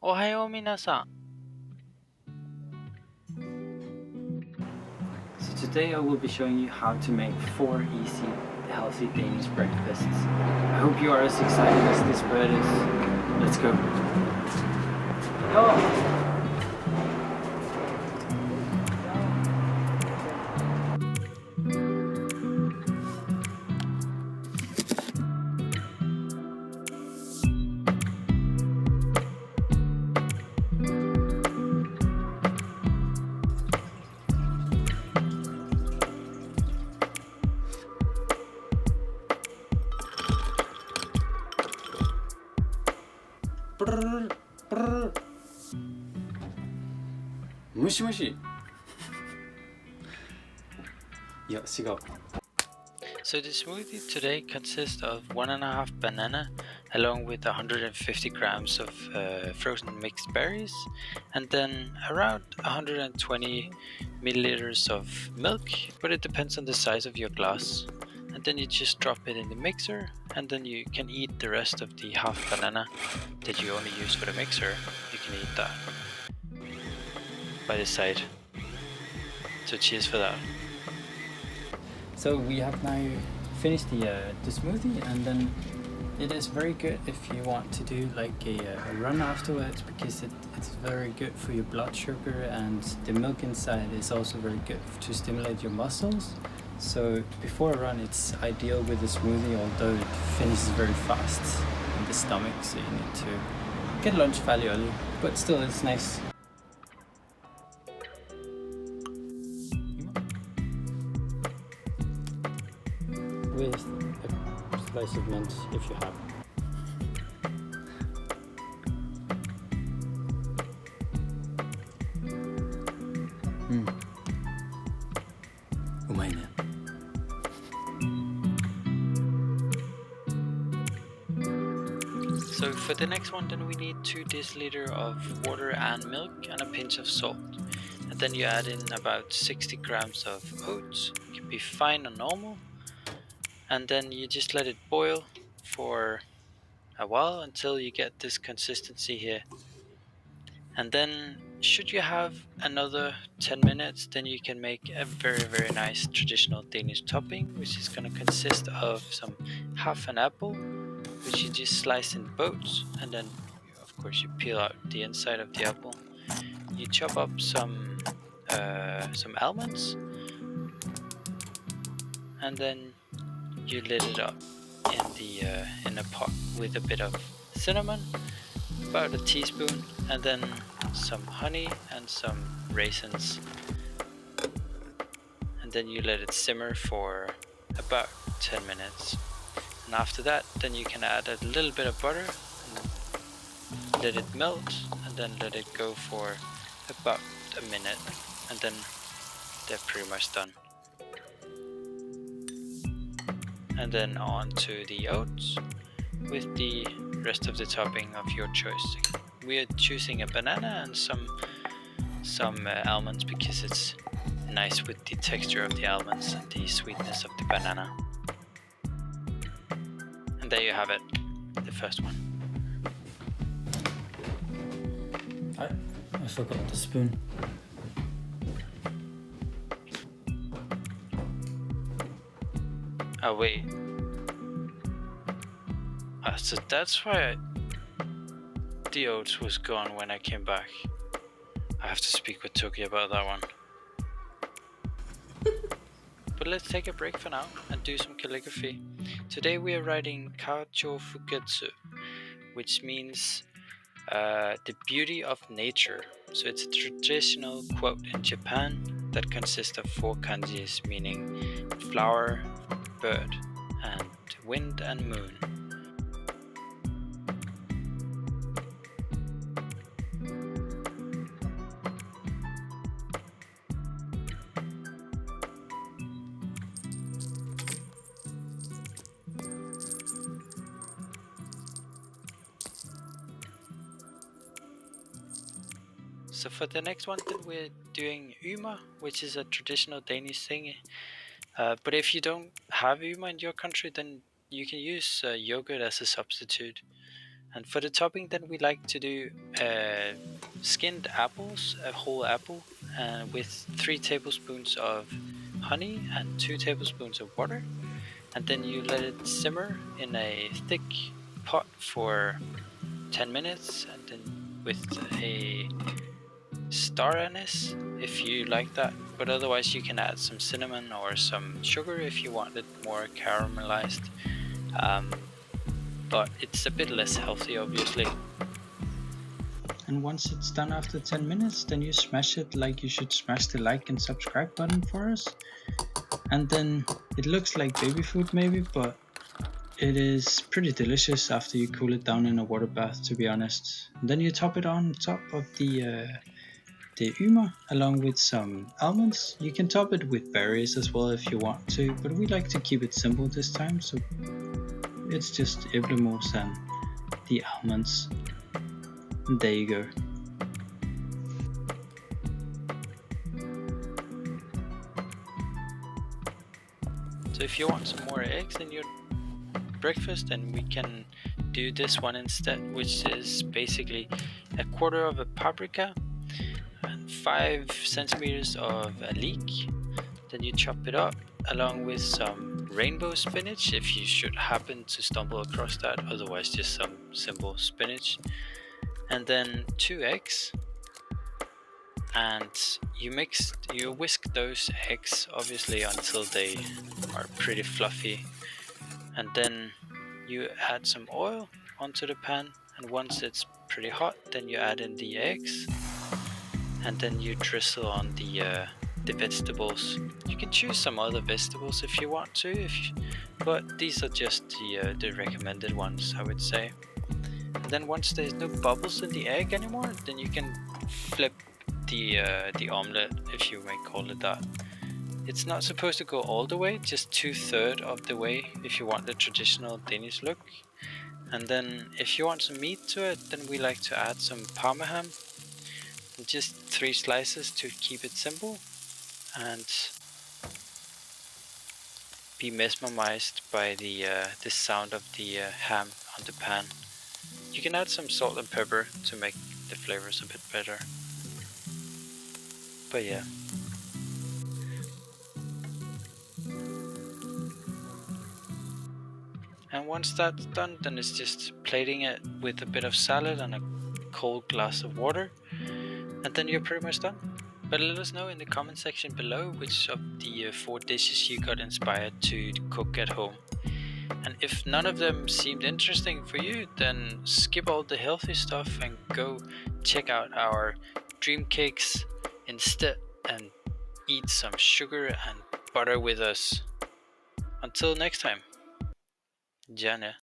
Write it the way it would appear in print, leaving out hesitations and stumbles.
おはよう皆さん。 So today I will be showing you how to make 4 easy, healthy Danish breakfasts. I hope you are as excited as this bird is. Let's go. Go! Brrr, brrr. Mushi mushi. Yeah, go. So the smoothie today consists of 1.5 banana along with 150 grams of frozen mixed berries and then around 120 milliliters of milk, but it depends on the size of your glass. And then you just drop it in the mixer and then you can eat the rest of the half banana that you only use for the mixer. You can eat that by the side. So cheers for that. So we have now finished the smoothie, and then it is very good if you want to do like a run afterwards, because it's very good for your blood sugar, and the milk inside is also very good to stimulate your muscles. So before a run it's ideal with the smoothie, although it finishes very fast in the stomach, so you need to get lunch fairly early, but still it's nice. With a slice of mint if you have. Omelette. So for the next one, then we need 2 deciliter of water and milk and a pinch of salt. And then you add in about 60 grams of oats. It can be fine or normal. And then you just let it boil for a while until you get this consistency here. And then should you have another 10 minutes, then you can make a very nice traditional Danish topping, which is going to consist of some half an apple, which you just slice in boats, and then of course you peel out the inside of the apple. You chop up some almonds, and then you lit it up in a pot with a bit of cinnamon, about a teaspoon, and then some honey and some raisins, and then you let it simmer for about 10 minutes. And after that, then you can add a little bit of butter and let it melt, and then let it go for about a minute, and then they're pretty much done. And then on to the oats with the rest of the topping of your choice. We are choosing a banana and some almonds because it's nice with the texture of the almonds and the sweetness of the banana. And there you have it, the first one. I forgot the spoon. Oh wait. So that's why the oats was gone when I came back. I have to speak with Toki about that one. But let's take a break for now and do some calligraphy. Today we are writing Kacho Fugetsu, which means the beauty of nature. So it's a traditional quote in Japan that consists of 4 kanjis, meaning flower, bird, and wind and moon. So for the next one, then we're doing Ymer, which is a traditional Danish thing. But if you don't have Ymer in your country, then you can use yogurt as a substitute. And for the topping, then we like to do skinned apples, a whole apple, with 3 tablespoons of honey and 2 tablespoons of water. And then you let it simmer in a thick pot for 10 minutes, and then with a star anise if you like that, but otherwise you can add some cinnamon or some sugar if you want it more caramelized. But it's a bit less healthy, obviously. And once it's done after 10 minutes, then you smash it like you should smash the like and subscribe button for us. And then it looks like baby food maybe, but it is pretty delicious after you cool it down in a water bath, to be honest. And then you top it on top of the Ymer along with some almonds. You can top it with berries as well if you want to, but we like to keep it simple this time, so it's just Eblemos and the almonds. And there you go. So if you want some more eggs in your breakfast, then we can do this one instead, which is basically a quarter of a paprika and 5 centimeters of a leek. Then you chop it up along with some rainbow spinach if you should happen to stumble across that, otherwise just some simple spinach. And then 2 eggs, and you whisk those eggs obviously until they are pretty fluffy, and then you add some oil onto the pan, and once it's pretty hot, then you add in the eggs, and then you drizzle on the vegetables. You can choose some other vegetables if you want to, but these are just the recommended ones, I would say. And then once there's no bubbles in the egg anymore, then you can flip the omelette, if you may call it that. It's not supposed to go all the way, just 2/3 of the way if you want the traditional Danish look. And then if you want some meat to it, then we like to add some parma ham, and just 3 slices to keep it simple, and be mesmerized by the sound of the ham on the pan. You can add some salt and pepper to make the flavors a bit better. But yeah. And once that's done, then it's just plating it with a bit of salad and a cold glass of water, and then you're pretty much done. But let us know in the comment section below which of the 4 dishes you got inspired to cook at home. And if none of them seemed interesting for you, then skip all the healthy stuff and go check out our dream cakes instead, and eat some sugar and butter with us. Until next time, Jana.